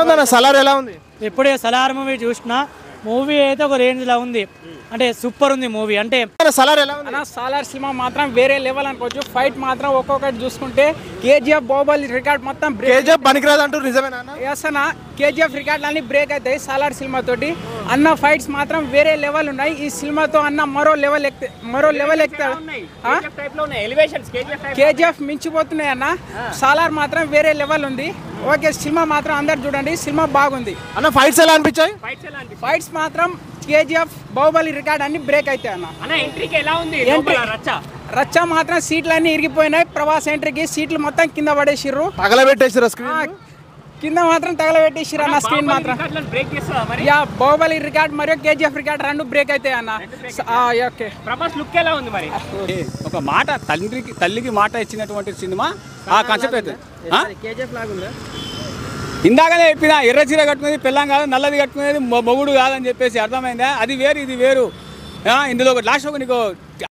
ఉంది అన్న సలార్ ఎలా ఉంది? ఇప్పుడే సలార్ మూవీ చూసిన మూవీ అయితే ఒక రేంజ్ లా ఉంది అంటే సూపర్ ఉంది మూవీ అంటే సలార్ ఎలా ఉంది? సాలార్ సినిమా మాత్రం వేరే లెవెల్ అనుకోవచ్చు ఫైట్ మాత్రం ఒక్కొక్కటి చూసుకుంటే కేజీఎఫ్ బాహుబలి రికార్డ్ మొత్తం కేజీఎఫ్ పనికిరాదు అంటూ నిజమేనా? అన్న కేజీఎఫ్ రికార్డులు అన్ని బ్రేక్ అవుతాయి సాలార్ సినిమా తోటి అన్న ఫైట్స్ మాత్రం వేరే లెవెల్ ఉన్నాయి ఈ సినిమాతో అన్న మరో లెవెల్ ఎక్కుతాడు కేజీఎఫ్ మించిపోతున్నాయి అన్న సాలార్ మాత్రం వేరే లెవెల్ ఉంది ఓకే సినిమా మాత్రం అందరు చూడండి సినిమా బాగుంది అన్న ఫైట్స్ ఎలా అనిపించాయి? ఫైట్స్ మాత్రం కేజీఎఫ్ బాహుబలి రికార్డ్ అన్ని బ్రేక్ అవుతాయి అన్న ఎంట్రీకి ఎలా ఉంది రచ్చ మాత్రం సీట్లు అన్ని ఇరిగిపోయినాయి ప్రభాస్ ఎంట్రీకి సీట్లు మొత్తం కింద పడేసిర్రు తగలబెట్టేసారు స్క్రీన్ కింద మాత్రం తగలబెట్టేసిర్రు అన్న స్క్రీన్ మాత్రం యా బాహుబలి రికార్డ్ మరియు కేజీఎఫ్ రికార్డ్ రెండు బ్రేక్ అవుతాయి అన్న ఓకే ప్రభాస్ లుక్ ఎలా ఉంది మరి? ఒక మాట తల్లికి మాట ఇచ్చినటువంటి సినిమా ఆ కాన్సెప్ట్ అయితే ఇందాకనే చెప్పిన ఎర్ర చీర కట్టుకునేది పిల్లం కాదు నల్లది కట్టుకునేది మొగుడు కాదని చెప్పేసి అర్థమైందా అది వేరు ఇది వేరు ఇందులో లాస్ట్ ఒక నీకు